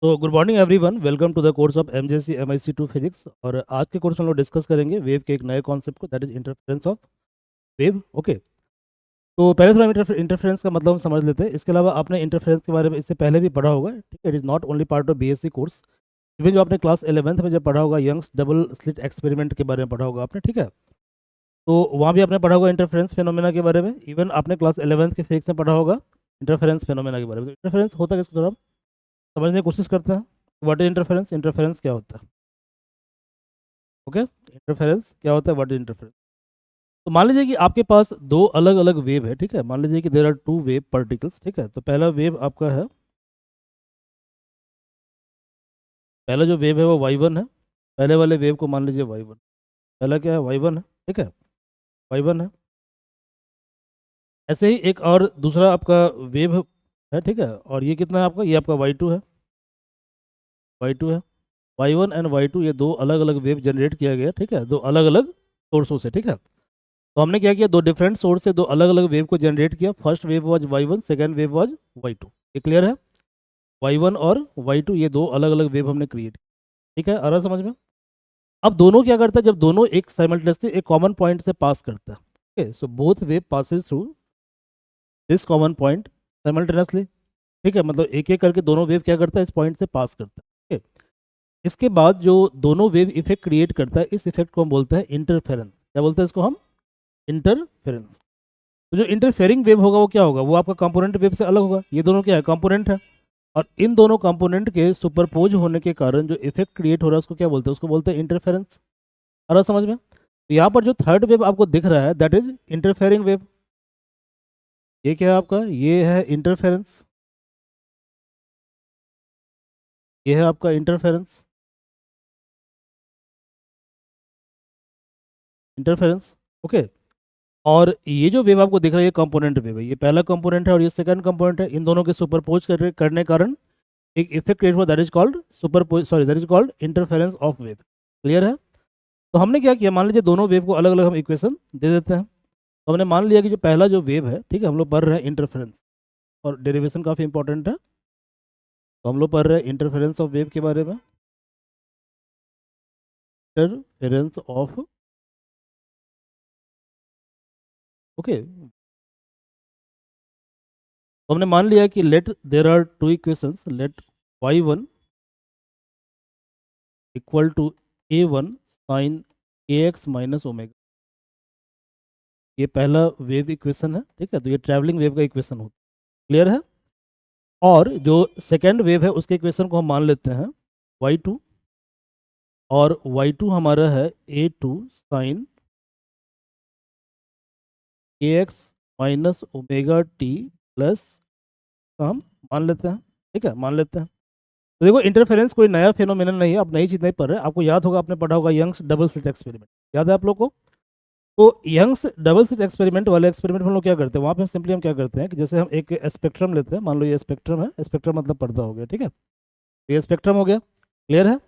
तो good morning everyone, welcome to the course of MJC MIC two physics. और आज के कोर्स में हम लोग डिस्कस करेंगे वेव के एक नए कॉन्सेप्ट को, that is interference of wave. Okay, तो पहले थोड़ा इंटरफेरेंस का मतलब हम समझ लेते हैं। इसके अलावा आपने इंटरफेरेंस के बारे में इससे पहले भी पढ़ा होगा, ठीक है। It is not only part of BSc course. Even जो आपने क्लास 11th में जब पढ़ा होगा, यंग्स डबल स्लिट एक्सपेरिमेंट के बारे में पढ़ा होगा आपने, ठीक है। तो वहाँ भी आपने पढ़ा होगा इंटरफेरेंस फेनोमेना के बारे में। इवन आपने क्लास 11th के फिजिक्स में पढ़ा होगा इंटरफेरेंस फेनोमेना के बारे में। इंटरफेरेंस होता है किसको थोड़ा समझने की कोशिश करते हैं। What is interference? इंटरफेरेंस क्या होता है? ओके, इंटरफेरेंस क्या होता है, व्हाट इज इंटरफेरेंस? तो मान लीजिए कि आपके पास दो अलग अलग वेव है, ठीक है। मान लीजिए कि there are two wave particles, ठीक है। तो पहला वेव आपका है, पहला जो वेव है वो y1 है। पहले वाले वेव को मान लीजिए y1। पहला क्या है? y1 है, ठीक है। y1 है। ऐसे ही एक और दूसरा आपका वेव है, ठीक है। और ये कितना है आपका? ये आपका y2 है, y2 है। y1 एंड y2 ये दो अलग अलग वेव जनरेट किया गया, ठीक है, दो अलग अलग सोर्सों से, ठीक है। तो हमने क्या किया, दो डिफरेंट सोर्स से दो अलग अलग वेव को जनरेट किया। First wave was y1, second wave was y2। ये क्लियर है? y1 और y2 ये दो अलग अलग वेव हमने क्रिएट की, ठीक है। आ रहा है समझ में? अब दोनों क्या करता है, जब दोनों एक साइमल्टेनियसली एक कॉमन पॉइंट से पास करता है, okay, so both wave passes through this common point simultaneously, ठीक है। मतलब एक एक करके दोनों वेव क्या करता है, इस पॉइंट से पास करता है, ठीक है। इसके बाद जो दोनों वेव इफेक्ट क्रिएट करता है, इस इफेक्ट को हम बोलते हैं इंटरफेरेंस। क्या बोलते हैं इसको हम? इंटरफेरेंस। तो जो इंटरफेयरिंग वेव होगा वो क्या होगा? वो आपका कंपोनेंट वेव से अलग होगा। ये दोनों क्या है? कंपोनेंट है। और इन दोनों कंपोनेंट के सुपरपोज होने के कारण जो इफेक्ट क्रिएट हो रहा है उसको क्या बोलते हैं? उसको बोलते हैं इंटरफेरेंस। आ रहा समझ में? तो यहाँ पर जो थर्ड वेव आपको दिख रहा है, दैट इज इंटरफेयरिंग वेव। ये क्या है आपका? ये है इंटरफेरेंस। ये है आपका इंटरफेरेंस। Interference, okay. और ये जो वेव आपको दिख रहा है ये कंपोनेंट वेव है। ये पहला कंपोनेंट है और ये सेकंड कंपोनेंट है। इन दोनों के सुपरपोज करने के कारण एक इफेक्ट क्रिएट हुआ, that is called superpose, sorry, that is called interference of wave. Clear है? तो हमने क्या किया, मान लीजिए दोनों वेव को अलग अलग हम इक्वेशन दे देते हैं। तो हमने मान लिया कि जो पहला जो वेव है, ठीक है, हम लोग पढ़ रहे हैं इंटरफेरेंस, और डेरिवेशन काफ़ी इंपॉर्टेंट है। तो हम लोग पढ़ रहे हैं इंटरफेरेंस ऑफ वेव के बारे में। Interference of, okay. तो हमने मान लिया कि let there are two equations, let y1 equal to a1 sine ax minus omega. ये पहला वेव इक्वेशन है, ठीक है। तो ये ट्रैवलिंग वेव का इक्वेशन होता है। क्लियर है? और जो सेकेंड वेव है उसके इक्वेशन को हम मान लेते हैं y2, और y2 हमारा है a2 sine ax minus omega T plus, हम मान लेते हैं, ठीक है, मान लेते हैं। तो देखो, इंटरफेरेंस कोई नया फिनोमिनन नहीं है, आप नई चीज़ नहीं पढ़ रहे। आपको याद होगा, आपने पढ़ा होगा यंग्स डबल स्लिट एक्सपेरिमेंट, याद है आप लोग को? तो यंग्स डबल स्लिट एक्सपेरिमेंट वाले एक्सपेरिमेंट में हम लोग क्या करते हैं, वहाँ पे सिंपली हम क्या करते हैं कि जैसे हम एक स्पेक्ट्रम लेते हैं। मान लो ये स्पेक्ट्रम है, स्पेक्ट्रम मतलब पर्दा हो गया, ठीक है। ये स्पेक्ट्रम हो गया, क्लियर है?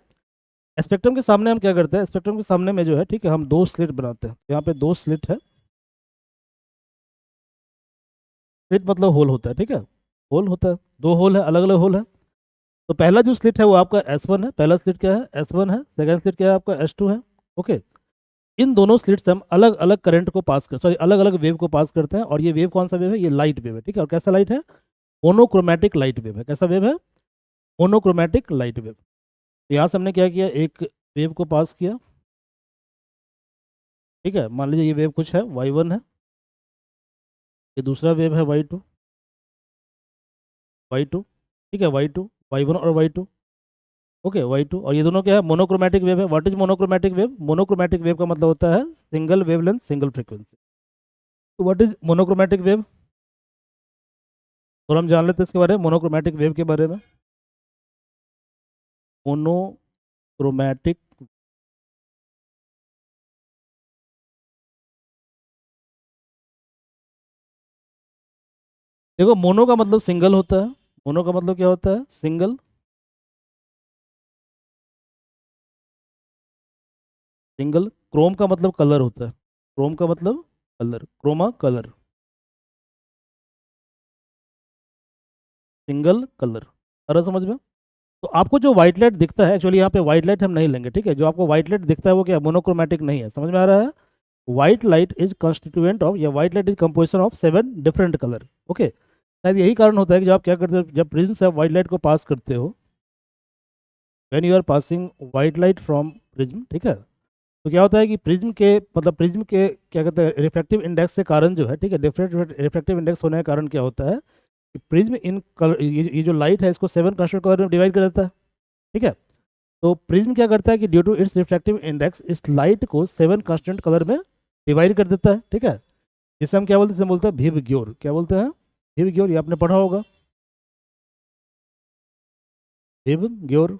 स्पेक्ट्रम के सामने हम क्या करते हैं, स्पेक्ट्रम के सामने में जो है, ठीक है, हम दो स्लिट बनाते हैं। यहाँ पे दो स्लिट है। स्लिट मतलब होल होता है, ठीक है, होल होता है, दो होल है, अलग अलग होल है। तो पहला जो स्लिट है वो आपका S1 है। पहला स्लिट क्या है? S1 है। सेकंड स्लिट क्या है आपका? S2 है। ओके। इन दोनों स्लिट से हम अलग अलग करंट को पास कर, सॉरी, अलग अलग वेव को पास करते हैं। और ये वेव कौन सा वेव है? ये लाइट वेव है, ठीक है। और कैसा लाइट है? मोनोक्रोमैटिक लाइट वेव है। कैसा वेव है? Monochromatic light wave. तो यहाँ से हमने क्या किया, एक वेव को पास किया, ठीक है। मान लीजिए ये वेव कुछ है, y1 है। ये दूसरा वेव है y2, y2, ठीक है, y2, y1 और y2, ओके, y2। और ये दोनों क्या है? मोनोक्रोमैटिक वेव है। What is monochromatic wave? Monochromatic wave का मतलब होता है सिंगल वेवलेंथ सिंगल फ्रीक्वेंसी। तो व्हाट इज मोनोक्रोमैटिक वेव? और हम जान लेते हैं इसके बारे में, मोनोक्रोमैटिक वेव के बारे में। मोनोक्रोमैटिक, देखो, मोनो का मतलब सिंगल होता है। मोनो का मतलब क्या होता है? सिंगल। सिंगल। क्रोम का मतलब कलर होता है। क्रोम का मतलब colour, chroma colour, single colour. अरे समझ में? तो आपको जो व्हाइट लाइट दिखता है, एक्चुअली यहाँ पे व्हाइट लाइट हम नहीं लेंगे, ठीक है, जो आपको व्हाइट लाइट दिखता है वो क्या मोनोक्रोमेटिक नहीं है, समझ में आ रहा है? White light is constituent of, या white light is composition of 7 different colour. Okay, शायद यही कारण होता है कि जब आप क्या करते हो, जब प्रिज्म से आप व्हाइट लाइट को पास करते हो, when you are passing white light from prism, ठीक है, तो क्या होता है कि प्रिज्म के मतलब प्रिज्म के क्या कहते हैं रिफ्रैक्टिव इंडेक्स के कारण जो है, ठीक है, रिफ्रैक्टिव इंडेक्स होने के कारण क्या होता है कि प्रिज्म इन कलर, ये जो लाइट है इसको 7 कंस्टेंट कलर में डिवाइड कर देता है, ठीक है। तो प्रिज्म क्या करता है कि due to its refractive index इस लाइट को 7 कांस्टेंट कलर में डिवाइड कर देता है, ठीक है। जिसे हम क्या बोलते हैं, इसे बोलते हैं विबग्योर। क्या बोलते हैं? विबग्योर, ये आपने पढ़ा होगा, विबग्योर।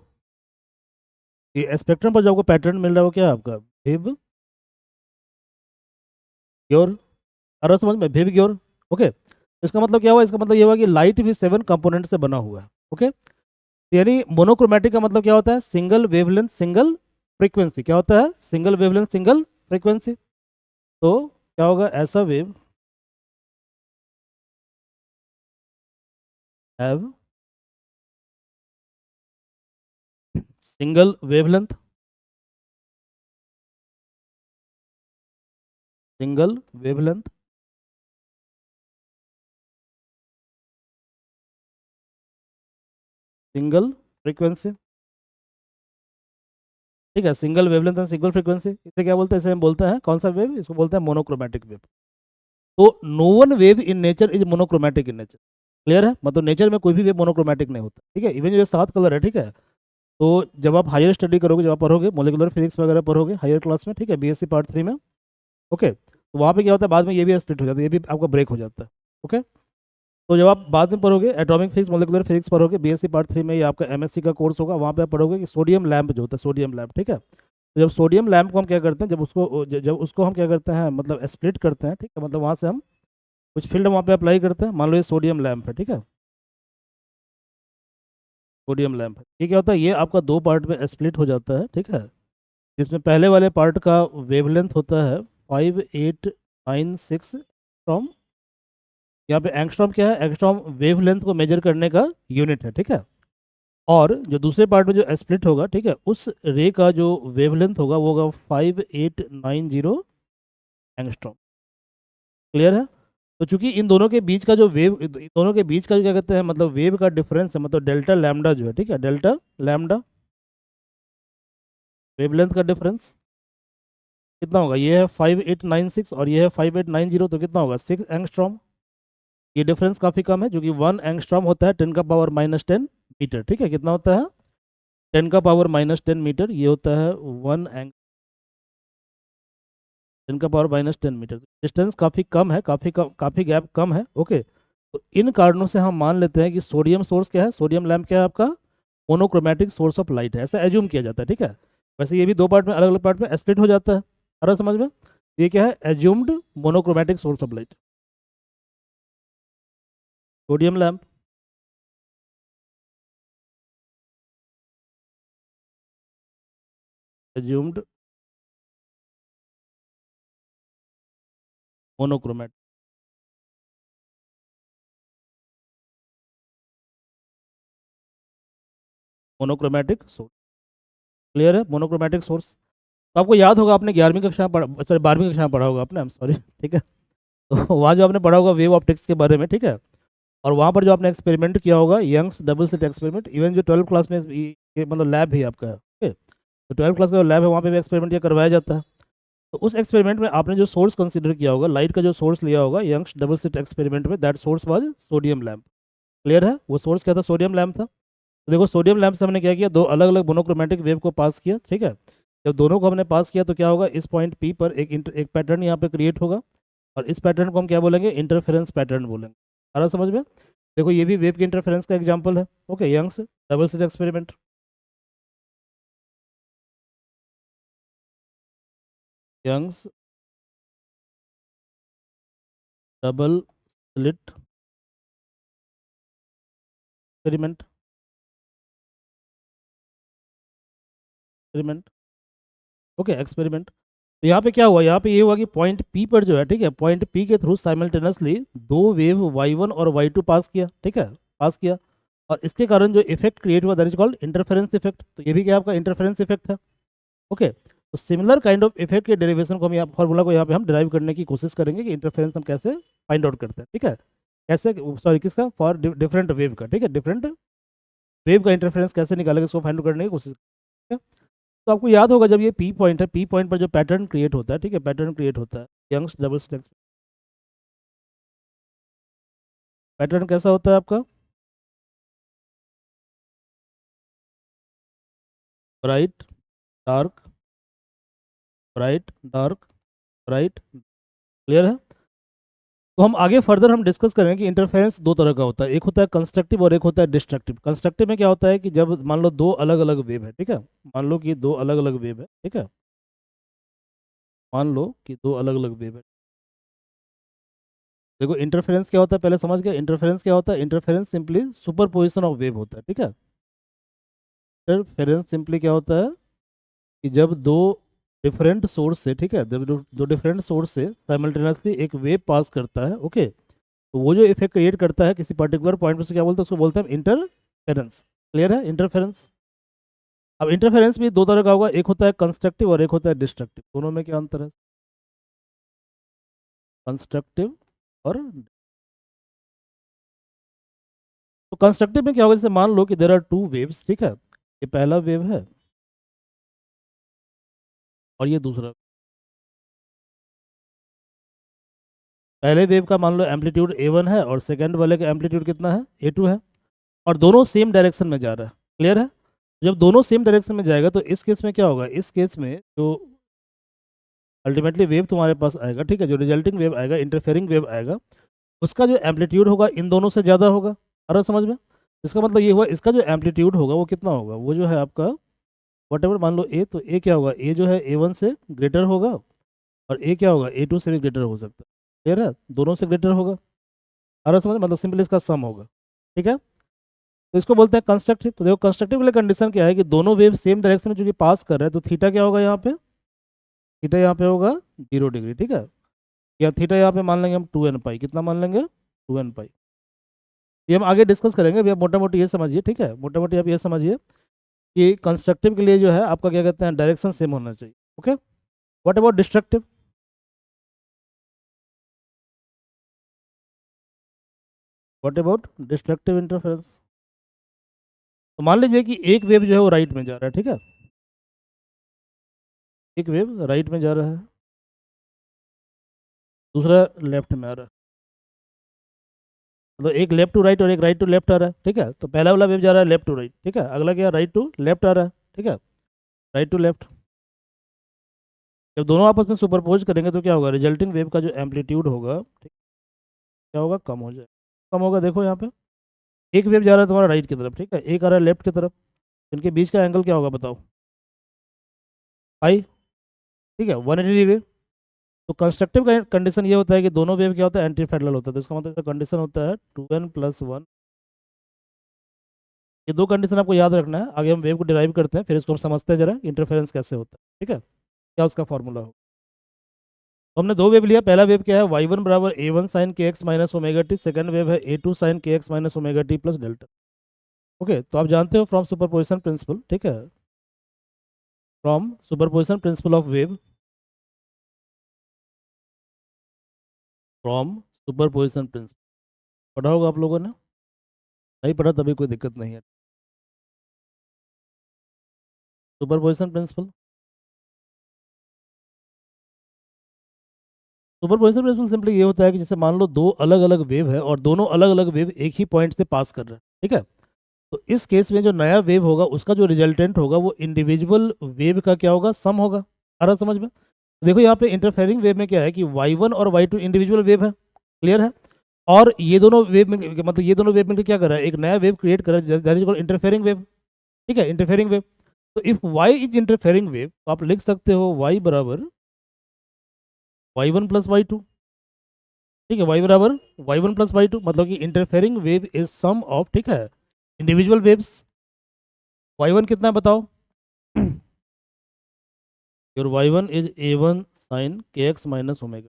ये स्पेक्ट्रम पर जो आपको पैटर्न मिल रहा है वो क्या है आपका? विबग्योर। आ रहा है समझ में? विबग्योर। ओके, इसका मतलब क्या हुआ? इसका मतलब ये हुआ कि लाइट भी 7 कंपोनेंट से बना हुआ है। ओके, यानी मोनोक्रोमेटिक का मतलब क्या होता है? Single wavelength single frequency. क्या होता है? Single wavelength single frequency. तो क्या होगा? ऐसा wave have single wavelength single wavelength single frequency, ठीक है, single wavelength and single frequency. इसे क्या बोलते हैं? इसे हम बोलते हैं कौन सा वेव? इसको बोलते हैं मोनोक्रोमेटिक वेव। तो no one wave in nature is monochromatic in nature. Clear है? मतलब नेचर में कोई भी वेव मोनोक्रोमेटिक नहीं होता, ठीक है। इवन जो 7 कलर है, ठीक है, तो जब आप हायर स्टडी करोगे, जब आप पढ़ोगे मोलिकुलर फिजिक्स वगैरह पढ़ोगे हायर क्लास में, ठीक है, बीएससी पार्ट 3 में, ओके, तो वहाँ पे क्या होता है, बाद में ये भी स्प्लिट हो जाता है, ये भी आपका ब्रेक हो जाता है। ओके, तो जब आप बाद में पढ़ोगे एटॉमिक फिजिक्स मोलिकुलर फिजिक्स पढ़ोगे बीएससी पार्ट 3 में, ये आपका एमएससी का कोर्स होगा, वहाँ पे आप पढ़ोगे कि सोडियम लैम्प जो होता है, सोडियम लैम्प, ठीक है। तो जब सोडियम लैम्प को हम क्या करते हैं, जब उसको हम क्या करते हैं, मतलब स्प्लिट करते हैं, ठीक है, मतलब वहाँ से हम कुछ फील्ड वहाँ पे अप्लाई करते हैं। मान लो ये सोडियम लैम्प है, ठीक है, सोडियम लैम्प है, ये क्या होता है, ये आपका 2 पार्ट में स्प्लिट हो जाता है, ठीक है, जिसमें पहले वाले पार्ट का वेवलेंथ होता है 5896 फ्रॉम, यहाँ पे एंगस्ट्रॉम क्या है? एंगस्ट्रॉम वेवलेंथ को मेजर करने का यूनिट है, ठीक है। और जो दूसरे पार्ट में जो स्प्लिट होगा, ठीक है, उस रे का जो वेवलेंथ होगा वो होगा 5890 एंगस्ट्रॉम। क्लियर है? तो चूंकि इन दोनों के बीच का जो वेव, इन दोनों के बीच का जो क्या कहते हैं, मतलब वेव का डिफरेंस है, मतलब डेल्टा लैम्डा जो है, ठीक है, डेल्टा लैम्डा वेवलेंथ का डिफरेंस कितना होगा? ये है 5896 और ये है 5890, तो कितना होगा? 6 एंगस्ट्रॉम। ये डिफरेंस काफ़ी कम है, जो कि 1 एंगस्ट्रॉम होता है 10 का पावर -10 मीटर, ठीक है, कितना होता है? 10 का पावर -10 मीटर, ये होता है 1 एंग 10 का पावर -10 मीटर। डिस्टेंस काफ़ी कम है, काफ़ी गैप कम है। ओके, तो इन कारणों से हम मान लेते हैं कि सोडियम सोर्स क्या है, सोडियम लैम्प क्या है आपका? मोनोक्रोमेटिक सोर्स ऑफ लाइट है, ऐसा एज्यूम किया जाता है, ठीक है। वैसे ये भी 2 पार्ट में, अलग अलग पार्ट में स्प्लिट हो जाता है, आ रहा है समझ में? ये क्या है? Assumed monochromatic source of light, sodium lamp assumed monochromatic monochromatic source. Clear है? Monochromatic source. तो आपको याद होगा, आपने 11वीं कक्षा में पढ़ा, सॉरी 12वीं कक्षा में पढ़ा होगा आपने, सॉरी, ठीक है, तो वहाँ जो आपने पढ़ा होगा वेव ऑप्टिक्स के बारे में, ठीक है, और वहाँ पर जो आपने एक्सपेरिमेंट किया होगा Young's double slit experiment, even जो 12 क्लास में ये मतलब लैब भी आपका है, ठीक है, तो 12 क्लास का जो लैब है वहाँ पे भी एक्सपेरिमेंट ये करवाया जाता है। तो उस एक्सपेरिमेंट में आपने जो सोर्स कंसिडर किया होगा, लाइट का जो सोर्स लिया होगा यंग्स डबल स्लिट एक्सपेरिमेंट में, that source was sodium lamp. Clear है? वो सोर्स क्या था? सोडियम लैम्प था। तो देखो सोडियम लैम्प से हमने क्या किया, 2 अलग अलग मोनोक्रोमेटिक वेव को पास किया, ठीक है। जब दोनों को हमने पास किया तो क्या होगा, इस पॉइंट पी पर एक पैटर्न यहाँ पे क्रिएट होगा, और इस पैटर्न को हम क्या बोलेंगे? इंटरफेरेंस पैटर्न बोलेंगे। आ रहा समझ में? देखो ये भी वेव के इंटरफेरेंस का एग्जांपल है। Okay, Young's double slit experiment, Young's double slit experiment experiment okay, experiment. तो यहाँ पे क्या हुआ? यहाँ पे ये हुआ कि पॉइंट पी पर जो है, ठीक है, पॉइंट पी के थ्रू साइमल्टेनियसली 2 वेव y1 और y2 पास किया, ठीक है, पास किया। और इसके कारण जो इफेक्ट क्रिएट हुआ that is called interference effect. तो ये भी क्या आपका इंटरफेरेंस इफेक्ट है। ओके, तो सिमिलर काइंड ऑफ इफेक्ट के डेरिवेशन को हम यहाँ फॉर्मूला को यहाँ पे हम डिराइव करने की कोशिश करेंगे कि इंटरफेरेंस हम कैसे फाइंड आउट करते हैं, ठीक है। कैसे, सॉरी किसका, फॉर डिफरेंट वेव का, ठीक है, डिफरेंट वेव का इंटरफेरेंस कैसे निकालेंगे इसको फाइंड आउट करने की कोशिश करेंगे। तो आपको याद होगा जब ये पी पॉइंट है, पी पॉइंट पर जो पैटर्न क्रिएट होता है, ठीक है, पैटर्न क्रिएट होता है यंग्स डबल स्लिट। पैटर्न कैसा होता है आपका, bright dark, bright dark, bright, clear है। तो हम आगे फर्दर हम डिस्कस करेंगे कि इंटरफेरेंस दो तरह का होता है, एक होता है कंस्ट्रक्टिव और एक होता है डिस्ट्रक्टिव। कंस्ट्रक्टिव में क्या होता है कि जब मान लो दो अलग अलग वेव है, ठीक है, मान लो कि दो अलग अलग वेव है, ठीक है, मान लो कि दो अलग अलग वेव है। देखो इंटरफेरेंस क्या होता है, पहले समझ गए इंटरफेरेंस क्या होता है। Interference simply superposition of wave होता है, ठीक है। इंटरफेरेंस सिंपली क्या होता है कि जब दो डिफरेंट सोर्स से, ठीक है, जब दो डिफरेंट सोर्स से साइमल्टेनियसली एक वेव पास करता है, ओके, तो वो जो इफेक्ट क्रिएट करता है किसी पर्टिकुलर पॉइंट पर, क्या बोलते हैं, उसको बोलते हैं इंटरफेरेंस। क्लियर है, इंटरफेरेंस। अब इंटरफेरेंस भी दो तरह का होगा, एक होता है कंस्ट्रक्टिव और एक होता है डिस्ट्रक्टिव। दोनों में क्या अंतर है, कंस्ट्रक्टिव और, तो कंस्ट्रक्टिव में क्या होगा, जैसे मान लो कि देर आर टू वेव्स, ठीक है, ये पहला वेव है और ये दूसरा। पहले वेव का मान लो एम्पलीट्यूड a1 है और सेकंड वाले का एम्पलीट्यूड कितना है, a2 है, और दोनों सेम डायरेक्शन में जा रहा है। क्लियर है। जब दोनों सेम डायरेक्शन में जाएगा तो इस केस में क्या होगा, इस केस में जो अल्टीमेटली वेव तुम्हारे पास आएगा, ठीक है, जो रिजल्टिंग वेव आएगा, इंटरफेयरिंग वेव आएगा, उसका जो एम्पलीट्यूड होगा इन दोनों से ज़्यादा होगा। आ रहा समझ में। इसका मतलब ये हुआ, इसका जो एम्पलीट्यूड होगा वो कितना होगा, वो जो है आपका वट एवर, मान लो ए, तो ए क्या होगा, ए जो है A1 से ग्रेटर होगा और ए क्या होगा, A2 से भी ग्रेटर हो सकता है। क्लियर है, दोनों से ग्रेटर होगा। आ रहा समझ, मतलब सिंपली इसका सम होगा, ठीक है। तो इसको बोलते हैं कंस्ट्रक्टिव। तो देखो कंस्ट्रक्टिव के लिए कंडीशन क्या है कि दोनों वेव सेम डायरेक्शन में चूंकि पास कर रहे हैं, तो थीटा क्या होगा यहाँ पे, थीटा यहाँ पे होगा 0 डिग्री, ठीक है। या थीटा यहाँ पे मान लेंगे हम 2n पाई, कितना मान लेंगे, 2n पाई। ये हम आगे डिस्कस करेंगे, अभी आप मोटा मोटी ये समझिए, ठीक है, मोटा मोटी आप ये समझिए कि कंस्ट्रक्टिव के लिए जो है आपका क्या कहते हैं, डायरेक्शन सेम होना चाहिए। Okay, what about destructive. What about destructive interference. तो मान लीजिए कि एक वेव जो है वो राइट में जा रहा है, ठीक है, एक वेव राइट में जा रहा है, दूसरा लेफ्ट में आ रहा है। मतलब एक लेफ्ट टू राइट और एक राइट टू लेफ्ट आ रहा है, ठीक है। तो पहला वाला वेव जा रहा है लेफ्ट टू राइट, ठीक है, अगला क्या, राइट टू लेफ्ट आ रहा है, ठीक है, राइट टू लेफ्ट। जब दोनों आपस में सुपरपोज करेंगे तो क्या होगा, रिजल्टिंग वेव का जो एम्पलीट्यूड होगा, ठीक, क्या होगा, कम हो जाए, कम होगा। देखो यहाँ पे एक वेव जा रहा है तुम्हारा राइट की तरफ, ठीक है, एक आ रहा है लेफ्ट की तरफ, इनके बीच का एंगल क्या होगा बताओ, आई, ठीक है, 180 डिग्री। तो कंस्ट्रक्टिव का कंडीशन ये होता है कि दोनों वेव क्या होता है, एंटी पैरेलल होता है। तो इसका मतलब कंडीशन होता है 2n+1। ये दो कंडीशन आपको याद रखना है, आगे हम वेव को डिराइव करते हैं, फिर इसको हम समझते हैं जरा इंटरफेरेंस कैसे होता है, ठीक है, क्या उसका फॉर्मूला हो। तो हमने दो वेव लिया, पहला वेव क्या है, y1 बराबर a1 साइन के x minus omega T, second wave है a2 साइन के x minus omega T plus delta. Okay, तो आप जानते हो फ्रॉम सुपरपोजिशन प्रिंसिपल, ठीक है, from superposition principle of wave, from superposition principle, पढ़ा होगा आप लोगों ने, नहीं पढ़ा तभी कोई दिक्कत नहीं है। Superposition principle, superposition principle simply ये होता है कि जैसे मान लो दो अलग अलग वेव है और दोनों अलग अलग वेव एक ही पॉइंट से पास कर रहे हैं, ठीक है। तो इस केस में जो नया वेव होगा उसका जो रिजल्टेंट होगा वो इंडिविजुअल वेव का क्या होगा, सम होगा। आ रहा समझ में। तो देखो यहाँ पे इंटरफेयरिंग वेव में क्या है कि y1 और y2 इंडिविजुअल वेव है, क्लियर है, और ये दोनों वेव में मतलब ये दोनों वेव में क्या कर रहा है, एक नया वेव क्रिएट कर रहा है, that is called interfering wave, ठीक है, इंटरफेयरिंग वेव। तो if y is interfering wave तो आप लिख सकते हो y बराबर y1+y2, ठीक है, y बराबर y1+y2, मतलब कि interfering wave is sum of, ठीक है, इंडिविजुअल वेव्स। y1 कितना है बताओ, your y1 is a1 sine के x minus omega,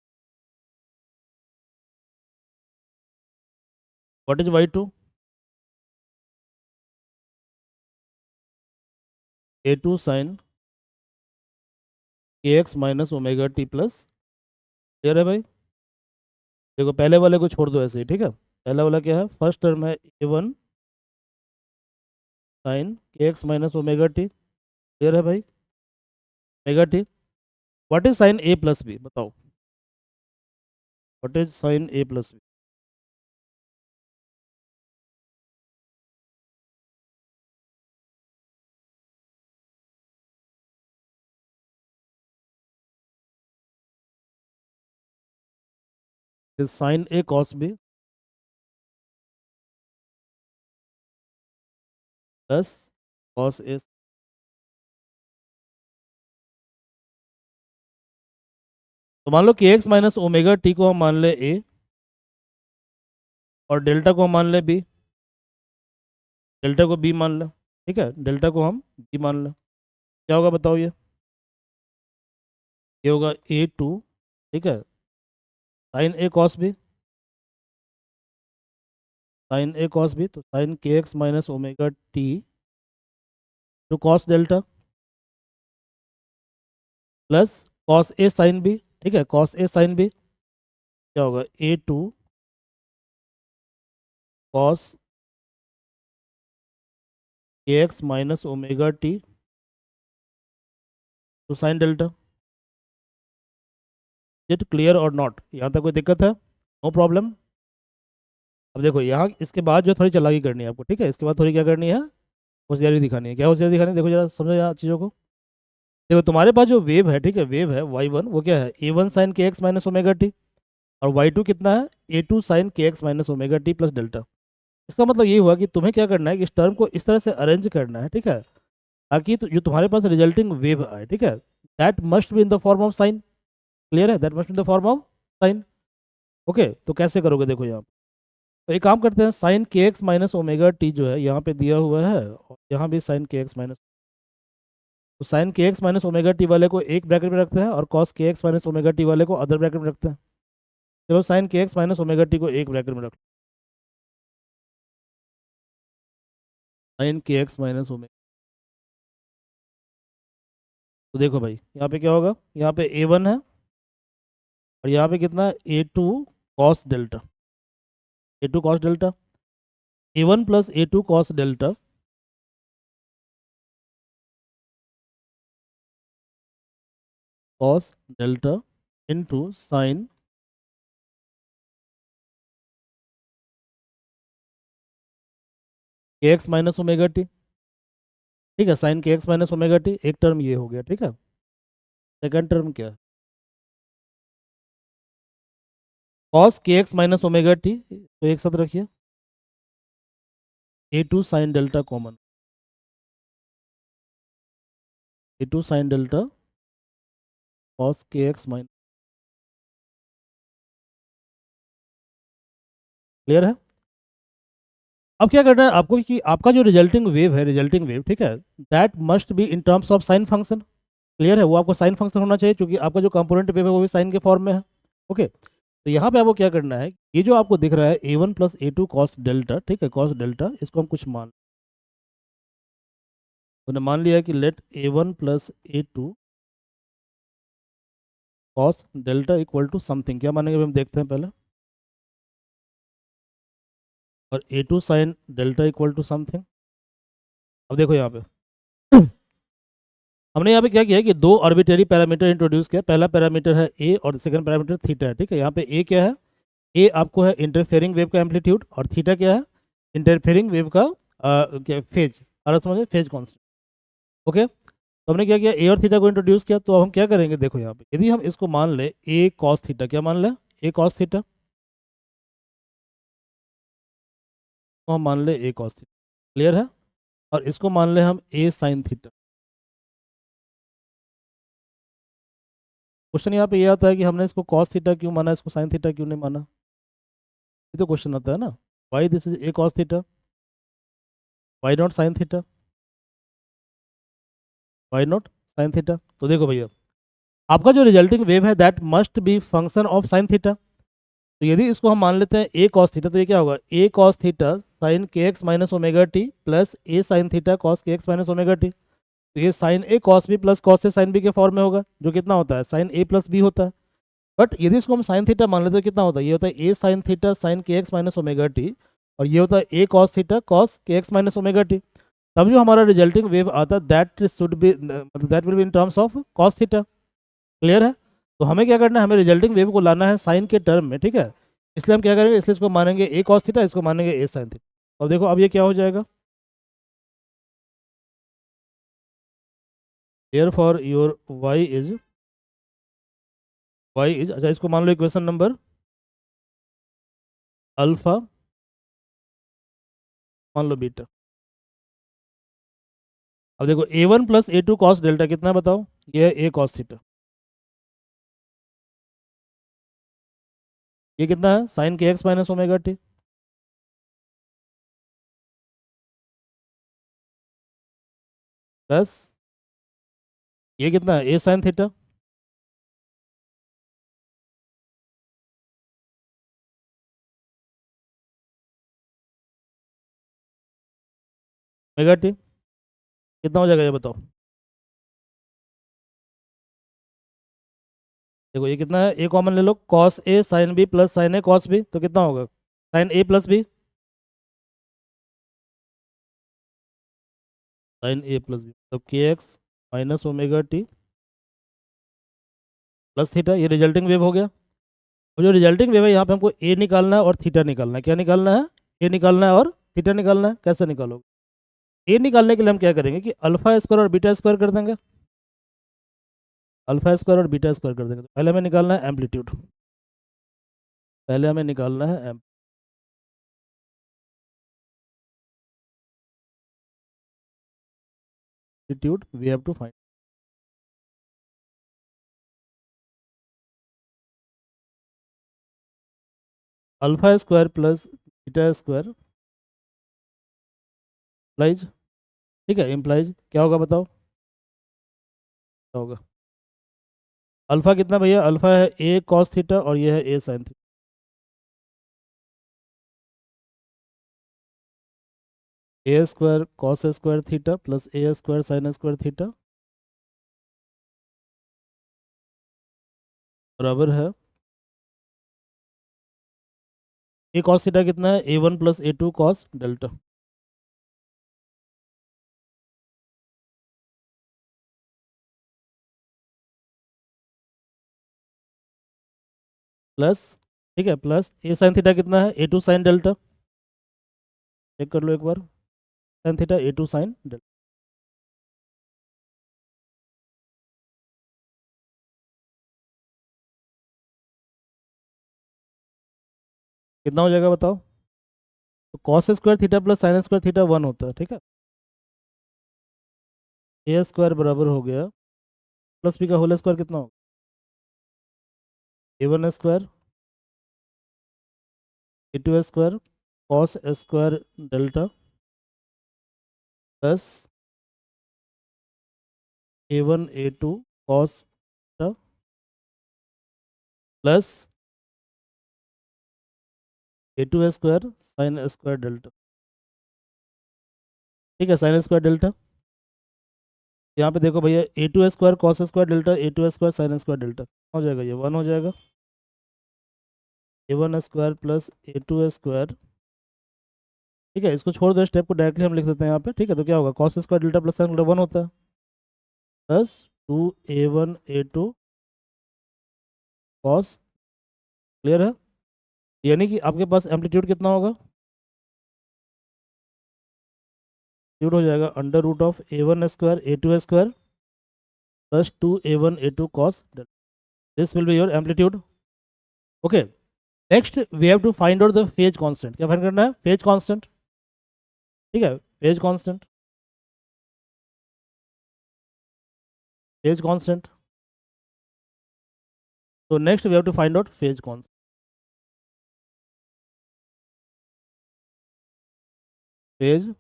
what is y2, a two sine के x minus omega T plus. Clear है भाई? देखो पहले वाले को छोड़ दो ऐसे ही, ठीक है। पहला वाला क्या है, फर्स्ट टर्म है ए वन साइन के x minus omega t. Clear है भाई? Omega t. What is sine a plus b, बताओ what is sine a plus b? Sine A cos b plus cos a. तो मान लो कि x minus omega T को हम मान ले ए और डेल्टा को हम मान ले बी। डेल्टा को बी मान लो, ठीक है, डेल्टा को हम बी मान लो। क्या होगा बताओ ये होगा ए टू, ठीक है, साइन ए कॉस बी। साइन ए कॉस बी तो साइन के x minus omega T two cos delta plus cos ए साइन बी। ठीक है, कॉस ए साइन बी क्या होगा, ए टू कॉस के x minus omega T two sine delta. It clear और not? यहाँ तक कोई दिक्कत है? No problem. अब देखो यहाँ इसके बाद जो थोड़ी चालाकी करनी है आपको, ठीक है, इसके बाद थोड़ी क्या करनी है, होशियारी दिखानी है। क्या होशियारी दिखानी है, देखो जरा समझो यहाँ चीज़ों को। देखो तुम्हारे पास जो वेव है, ठीक है, वेव है वाई वन, वो क्या है, ए वन साइन के एक्स माइनस ओमेगा टी, और वाई टू कितना है, ए टू साइन के x minus omega T plus delta. इसका मतलब ये हुआ कि तुम्हें क्या करना है कि इस टर्म को इस तरह से अरेंज करना है, ठीक है, ताकि जो तुम्हारे पास रिजल्टिंग वेव आए, ठीक है, that must be in the form of sine. Clear है? That must in the form of sine. Okay, तो कैसे करोगे, देखो यहाँ, तो एक काम करते हैं, साइन के एक्स माइनस ओमेगा टी जो है यहाँ पे दिया हुआ है, और यहाँ भी साइन के एक्स माइनस, तो साइन के एक्स माइनस ओमेगा टी वाले को एक ब्रैकेट में रखते हैं और कॉस के एक्स माइनस ओमेगा टी वाले को अदर ब्रैकेट में रखते हैं। चलो साइन के एक्स माइनस ओमेगा टी को एक ब्रैकेट में रख, साइन के एक्स माइनस ओमेगा। तो देखो भाई यहाँ पे क्या होगा, यहाँ पे ए वन है और यहाँ पे कितना है, a two cos delta. A two cos delta, a one plus a two cos delta cos delta into sine के एक्स माइनस ओमेगा टी। ठीक है, साइन के एक्स माइनस ओमेगा टी, एक टर्म ये हो गया, ठीक है। सेकंड टर्म क्या है, कॉस के एक्स माइनस ओमेगा टी, तो एक साथ रखिए, a two sine delta common, a two sine delta cos के एक्स माइनस। क्लियर है? अब क्या करना है आपको कि आपका जो रिजल्टिंग वेव है, रिजल्टिंग वेव, ठीक है, that must be in terms of sine function. Clear है? वो आपको साइन फंक्शन होना चाहिए, क्योंकि आपका जो कंपोनेंट वेव है वो भी साइन के फॉर्म में है। ओके, तो यहाँ पे आपको क्या करना है, ये जो आपको दिख रहा है a one plus a two cos delta, ठीक है, कॉस डेल्टा, इसको हम कुछ मान, उन्होंने मान लिया कि let a one plus a two cos delta equal to something, क्या मानेंगे अभी हम देखते हैं पहले, और a two sine delta equal to something. अब देखो यहाँ पे हमने यहाँ पे क्या किया है कि दो आर्बिट्रेरी पैरामीटर इंट्रोड्यूस किया। पहला पैरामीटर है ए और सेकंड पैरामीटर थीटा है। ठीक है, यहाँ पे ए क्या है, ए आपको है इंटरफेयरिंग वेव का एम्पलीट्यूड, और थीटा क्या है, इंटरफेयरिंग वेव का क्या फेज, और समझे फेज कॉन्स्टेंट। ओके, तो हमने क्या किया, ए और थीटा को इंट्रोड्यूस किया। तो अब हम क्या करेंगे, देखो यहाँ पे यदि हम इसको मान ले ए कॉस थीटा, क्या मान ले, ए कॉस थीटा, तो हम मान ले ए कॉस थीटा। क्लियर है? और इसको मान ले हम ए साइन थीटा। क्वेश्चन यहाँ पे ये आता है कि हमने इसको कॉस थीटा क्यों माना, इसको साइन थीटा क्यों नहीं माना, ये तो क्वेश्चन आता है ना। Why this is A cos theta, why not sine theta, why not sine theta. तो देखो भैया, आपका जो रिजल्टिंग वेव है that must be function of sine theta. तो यदि इसको हम मान लेते हैं ए कॉस थीटा, तो ये क्या होगा, ए कॉस थीटा साइन के x minus omega T plus a sine theta cos के एक्स माइनस ओमेगा टी। तो ये साइन ए कॉस बी प्लस कॉस ए साइन बी के फॉर्म में होगा, जो कितना होता है साइन ए प्लस बी होता है। बट यदि इसको हम साइन थीटा मान लेते हैं कितना होता है, ये होता है ए साइन थीटा साइन के एक्स माइनस ओमेगा टी, और ये होता है ए कॉस थीटा कॉस के एक्स माइनस ओमेगा टी। तब जो हमारा रिजल्टिंग वेव आता है दैट शुड बी मतलब that will be in terms of cos theta. Clear है? तो हमें क्या करना है, हमें रिजल्टिंग वेव को लाना है साइन के टर्म में, ठीक है। इसलिए हम क्या करेंगे, इसलिए इसको मानेंगे ए कॉस थीटा, इसको मानेंगे ए साइन थीटा। अब देखो अब ये क्या हो जाएगा, here for your Y is, अच्छा इसको मान लो इक्वेशन नंबर अल्फा, मान लो बीटा। अब देखो a1 plus A2 cos delta कितना बताओ, ये है a कॉस थीटा, ये कितना है साइन के x minus omega T, plus ये कितना है a sine theta, omega T कितना हो जाएगा ये बताओ। देखो ये कितना है, ए कॉमन ले लो, cos A sine B plus sign A cos B, तो कितना होगा sign a plus b, sine a plus B तो के x minus omega T plus theta, ये रिजल्टिंग वेव हो गया। और जो रिजल्टिंग वेव है यहाँ पे हमको ए निकालना है और थीटा निकालना है, क्या निकालना है, ए निकालना है और थीटा निकालना है। कैसे निकालोगे, ए निकालने के लिए हम क्या करेंगे कि अल्फा स्क्वायर और बीटा स्क्वायर कर देंगे, अल्फा स्क्वायर और बीटा स्क्वायर कर देंगे। तो पहले हमें निकालना है एम्पलीट्यूड, पहले हमें निकालना है amplitude, we have to find alpha square plus beta square implies, ठीक है इम्प्लाइज क्या होगा बताओ, क्या होगा, अल्फा कितना भैया, अल्फा है ए कॉस थीटा और ये है a sine theta, a square cos square theta plus a square sine square theta बराबर है ए कॉस थीटा कितना है, A1 plus A2 cos delta. Plus, ठीक है प्लस ए साइन थीटा कितना है, A2 साइन डेल्टा, चेक कर लो एक बार, sine theta A2 sine delta, कितना हो जाएगा बताओ। तो cos square theta plus sine square theta 1 होता है, ठीक है। ए स्क्वायर बराबर हो गया प्लस बी का होल स्क्वायर कितना होगा, A1 square A2 square cos square delta plus A1 A2 cos plus A2 square sine square delta, ठीक है साइन स्क्वायर डेल्टा। यहाँ पे देखो भैया A2 square cos square delta A2 square sine square delta हो जाएगा, ये 1 हो जाएगा, A1 square plus A2 square, ठीक है इसको छोड़ दो स्टेप को, डायरेक्टली हम लिख देते हैं यहाँ पे, ठीक है। तो क्या होगा cos square delta plus sign 1 होता है, plus 2A1 A2 cos, clear है। यानी कि आपके पास एम्पलीट्यूड कितना होगा, एम्पलीट्यूड हो जाएगा under root of A1 square A2 square plus 2A1 A2 cos, this will be your amplitude. Okay, next we have to find out the phase constant, क्या find करना है, फेज कांस्टेंट, ठीक है phase constant, phase constant. तो next we have to find out phase constant, phase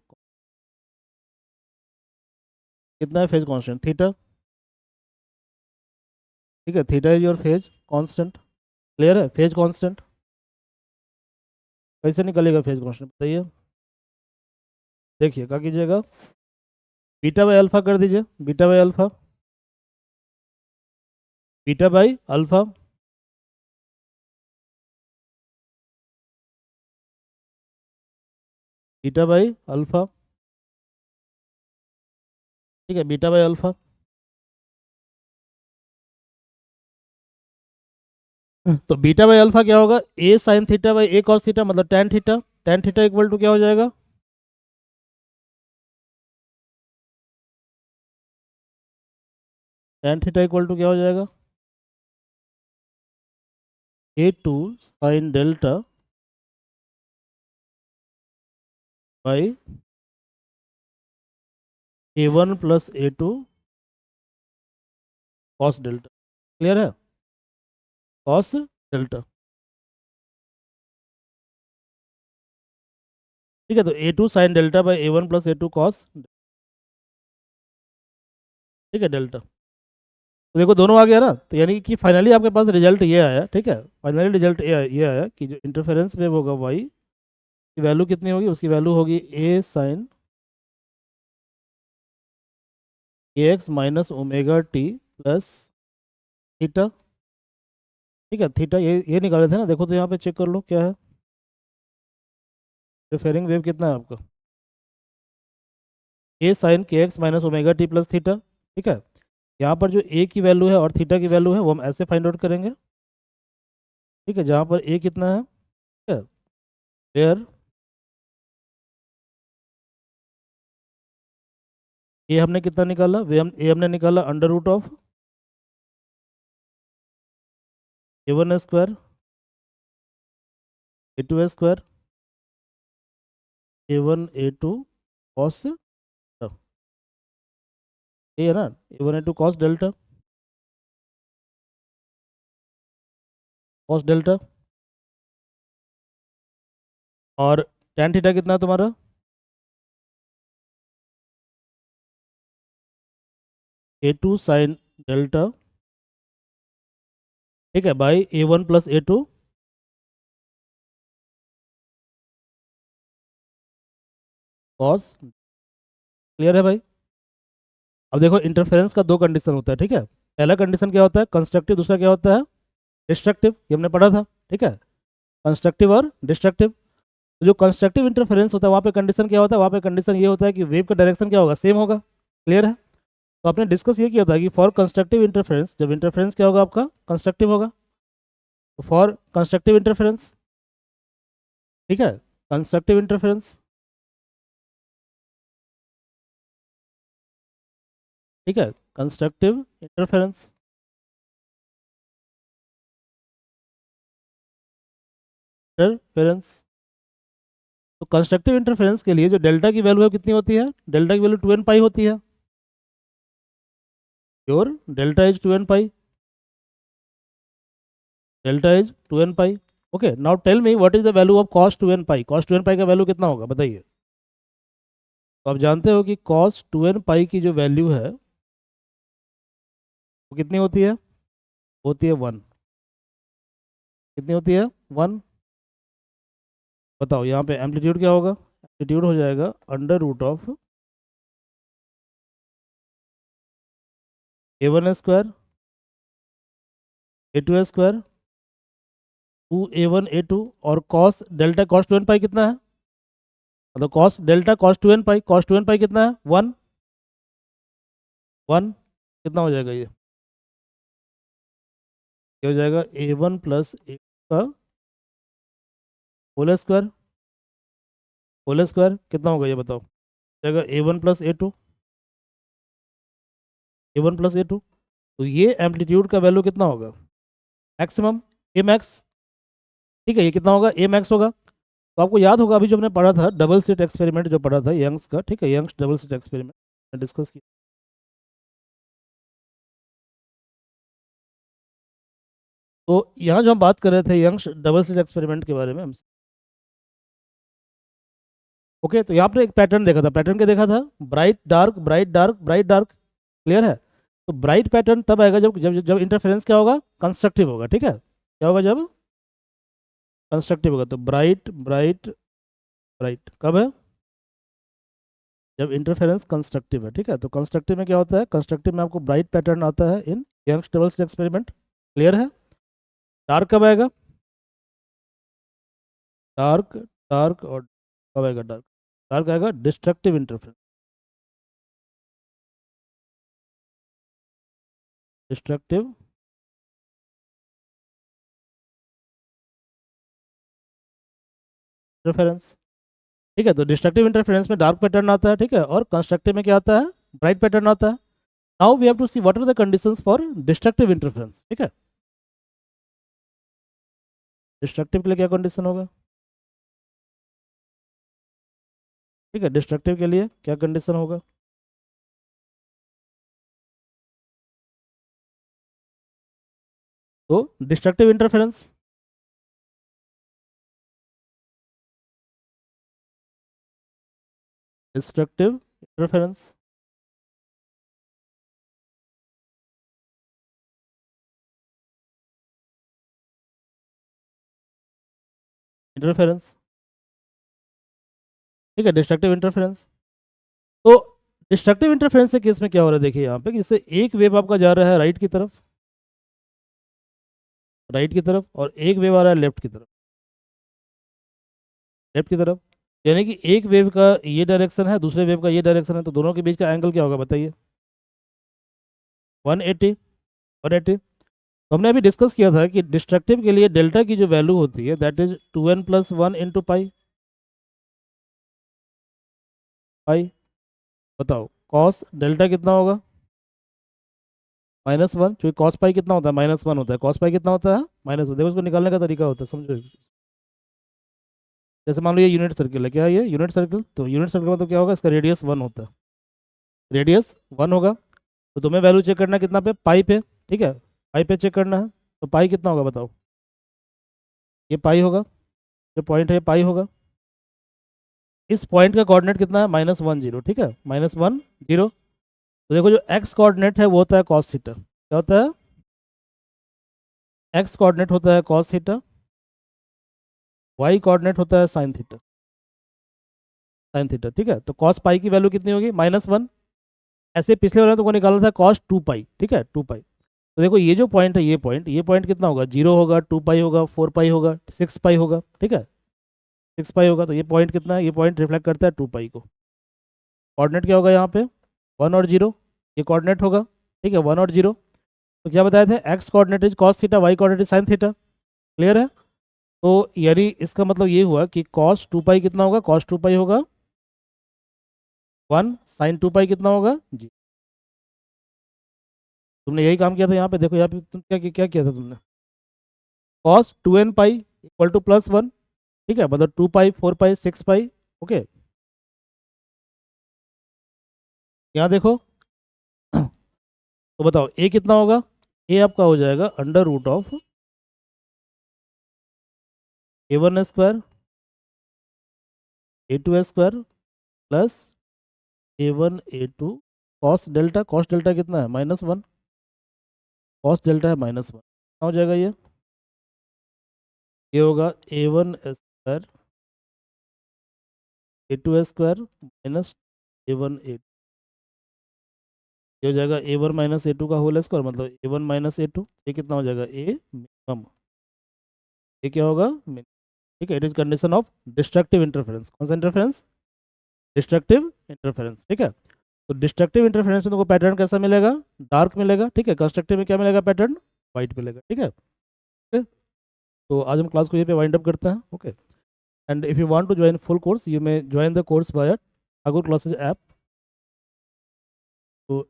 कितना है phase constant, theta, ठीक है theta is your phase constant. Clear है, फेज कांस्टेंट कैसे निकलेगा फेज कांस्टेंट बताइए, देखिए क्या कीजिएगा, बीटा बाई अल्फा कर दीजिए, beta by alpha, beta by alpha, beta by alpha, ठीक है, बीटा बाई अल्फा। तो बीटा बाई अल्फा क्या होगा, a sine theta by a cos theta, मतलब tan theta, tan theta equal to क्या हो जाएगा, टेन थीटा इक्वल टू क्या हो जाएगा, a two sine delta by a one plus a two cos delta. Clear है, कॉस डेल्टा, ठीक है। तो a two sine delta by a one plus a two cos, ठीक है, डेल्टा। तो देखो दोनों आ गया ना, तो यानी कि फाइनली आपके पास रिजल्ट ये आया, ठीक है, फाइनली रिजल्ट ये आया कि जो इंटरफेरेंस वेव होगा वाई की वैल्यू कितनी होगी, उसकी वैल्यू होगी a sine a x minus omega T plus theta, ठीक है। थीटा ये निकाले थे ना, देखो तो यहाँ पे चेक कर लो क्या है, इंटरफेरिंग वेव कितना है आपका, ए साइन के x minus omega T plus theta, ठीक है। यहाँ पर जो ए की वैल्यू है और थीटा की वैल्यू है वो हम ऐसे फाइंड आउट करेंगे, ठीक है, जहाँ पर ए कितना है, ठीक है, वेयर ए हमने कितना निकाला, ए हमने निकाला under root of A one square A two square a one A two cos, ये है ना, a one A two cos delta, cos delta, और टेन थीटा कितना है तुम्हारा, ए टू साइन डेल्टा, ठीक है, by a one plus a two cos. Clear है भाई। अब देखो इंटरफेरेंस का दो कंडीशन होता है, ठीक है। पहला कंडीशन क्या होता है, कंस्ट्रक्टिव, दूसरा क्या होता है, डिस्ट्रक्टिव, ये हमने पढ़ा था, ठीक है, कंस्ट्रक्टिव और डिस्ट्रक्टिव। तो जो कंस्ट्रक्टिव इंटरफेरेंस होता है वहाँ पे कंडीशन क्या होता है, वहाँ पे कंडीशन ये होता है कि वेव का डायरेक्शन क्या होगा, सेम होगा। क्लियर है। तो आपने डिस्कस ये किया था कि फॉर कंस्ट्रक्टिव इंटरफेरेंस, जब इंटरफेरेंस क्या होगा आपका, कंस्ट्रक्टिव होगा, तो फॉर कंस्ट्रक्टिव इंटरफेरेंस, ठीक है, कंस्ट्रक्टिव इंटरफेरेंस, ठीक है, कंस्ट्रक्टिव इंटरफेरेंस, इंटरफेरेंस। तो कंस्ट्रक्टिव इंटरफेरेंस के लिए जो डेल्टा की वैल्यू है कितनी होती है, डेल्टा की वैल्यू 2n पाई होती है, your delta is 2n pi, delta is 2n pi. Okay, now tell me what is the value of cos 2n pi, cos 2n pi का वैल्यू कितना होगा बताइए। तो आप जानते हो कि cos 2n पाई की जो वैल्यू है वो कितनी होती है 1, कितनी होती है 1। बताओ यहाँ पे एम्पलीट्यूड क्या होगा, एम्पलीट्यूड हो जाएगा under root of A one square A two square two A one A two, और cos delta cos 2n pi कितना है, मतलब cos delta cos 2n pi, cos 2n pi कितना है 1, 1 कितना हो जाएगा ये हो जाएगा ए वन प्लस ए का होल स्क्वायर, होल स्क्वायर कितना होगा ये बताओ, जाएगा a one plus a two, A one plus a two. तो ये एम्पलीट्यूड का वैल्यू कितना होगा, मैक्सिमम, ए मैक्स, ठीक है, ये कितना होगा ए मैक्स होगा। तो आपको याद होगा अभी जो हमने पढ़ा था डबल स्लिट एक्सपेरिमेंट जो पढ़ा था यंग्स का, ठीक है, Young's double slit experiment discuss किया। तो यहाँ जो हम बात कर रहे थे यंग्स डबल स्लिट एक्सपेरिमेंट के बारे में हम, ओके, तो यहाँ पर एक पैटर्न देखा था, पैटर्न क्या देखा था, bright dark bright dark bright dark. Clear है। तो ब्राइट पैटर्न तब आएगा जब जब जब इंटरफेरेंस क्या होगा, कंस्ट्रक्टिव होगा, ठीक है, क्या होगा जब कंस्ट्रक्टिव होगा। तो ब्राइट ब्राइट ब्राइट कब है, जब इंटरफेरेंस कंस्ट्रक्टिव है, ठीक है। तो कंस्ट्रक्टिव में क्या होता है, कंस्ट्रक्टिव में आपको ब्राइट पैटर्न आता है in Young's double slit experiment, clear है। डार्क कब आएगा, डार्क, डार्क और कब आएगा डार्क, डार्क आएगा डिस्ट्रक्टिव इंटरफेरेंस, डिस्ट्रक्टिव इंटरफेरेंस, ठीक है। तो डिस्ट्रक्टिव इंटरफेरेंस में डार्क पैटर्न आता है, ठीक है, और कंस्ट्रक्टिव में क्या आता है, ब्राइट पैटर्न आता है। Now we have to see what are the conditions for destructive interference, ठीक है। डिस्ट्रक्टिव के लिए क्या कंडीशन होगा, ठीक है, डिस्ट्रक्टिव के लिए क्या कंडीशन होगा, तो destructive interference, destructive interference, interference, ठीक है, डिस्ट्रक्टिव इंटरफेरेंस। तो डिस्ट्रक्टिव इंटरफेरेंस के केस में क्या हो रहा है, देखिए यहाँ पे, जैसे एक वेव आपका जा रहा है राइट की तरफ, राइट की तरफ, और एक वेव आ रहा है लेफ्ट की तरफ, लेफ्ट की तरफ, यानी कि एक वेव का ये डायरेक्शन है, दूसरे वेव का ये डायरेक्शन है, तो दोनों के बीच का एंगल क्या होगा बताइए, 180, 180। तो हमने अभी डिस्कस किया था कि डिस्ट्रक्टिव के लिए डेल्टा की जो वैल्यू होती है that is 2n+1 into pi, pi, बताओ कॉस डेल्टा कितना होगा, -1, क्योंकि कॉस पाई कितना होता है, -1 होता है, कॉस पाई कितना होता है, -1। देखो इसको निकालने का तरीका होता है, समझो। जैसे मान लो ये यूनिट सर्किल है, क्या है ये यूनिट सर्किल, तो यूनिट सर्किल मतलब क्या होगा, इसका रेडियस 1 होता है, रेडियस 1 होगा। तो तुम्हें वैल्यू चेक करना है कितना पे, पाई पे, ठीक है, पाई पे चेक करना है। तो पाई कितना होगा बताओ, ये पाई होगा, जो पॉइंट है ये पाई होगा। इस पॉइंट का कोऑर्डिनेट कितना है, -1 0, ठीक है, -1 0। तो देखो जो एक्स कोऑर्डिनेट है वो होता है कॉस थीटा, क्या होता है, एक्स कोऑर्डिनेट होता है कॉस थीटा, वाई कोऑर्डिनेट होता है साइन थीटा, साइन थीटा, ठीक है। तो कॉस पाई की वैल्यू कितनी होगी, -1। ऐसे पिछले वाले तो को निकाला था कॉस 2 पाई, ठीक है, 2 पाई। तो देखो ये जो पॉइंट है, ये पॉइंट कितना होगा, 0 होगा, 2 पाई होगा, 4 पाई होगा, 6 पाई होगा, ठीक है, 6 पाई होगा। तो ये पॉइंट कितना है, ये पॉइंट रिफ्लेक्ट करता है 2 पाई को। कोऑर्डिनेट क्या होगा यहाँ पे, 1 और 0, ये कोऑर्डिनेट होगा, ठीक है, 1 और 0। तो क्या बताए थे, X coordinate is cos theta, Y coordinate is sine theta, clear है। तो यानी इसका मतलब ये हुआ कि कॉस 2 पाई कितना होगा, कॉस 2 पाई होगा 1, साइन 2 पाई कितना होगा जी। तुमने यही काम किया था यहाँ पे, देखो यहाँ पे तुम क्या किया था तुमने, cos 2n pi equal to +1, ठीक है, मतलब 2 पाई, 4 पाई, 6 पाई, ओके। यहाँ देखो तो बताओ ए कितना होगा, ए आपका हो जाएगा √of a1 square a2 square plus a1 a2 cos delta कितना है, -1, कॉस डेल्टा है -1, क्या हो जाएगा ये होगा a1 square a2 square minus a1 a2, ये हो जाएगा a1 - a2 का होल स्क्वायर, मतलब a1 - a2, ये कितना हो जाएगा ए मिनिमम, ये क्या होगा, ठीक है। It is condition of destructive interference, कौन सा इंटरफेरेंस, डिस्ट्रक्टिव इंटरफेरेंस, ठीक है। तो डिस्ट्रक्टिव इंटरफेरेंस में तुमको पैटर्न कैसा मिलेगा, डार्क मिलेगा, ठीक है। कंस्ट्रक्टिव में क्या मिलेगा पैटर्न, वाइट मिलेगा, ठीक है, ओके। तो आज हम क्लास को यहीं पे वाइंड अप करते हैं, okay. And if you want to join full course you may join the course via Thakur classes app. तो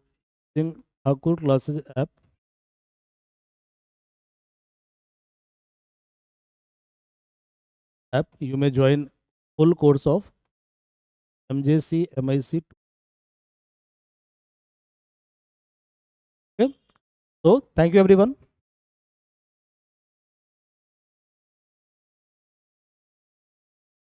in Thakur classes app you may join full course of MJC MIC, okay. So thank you everyone.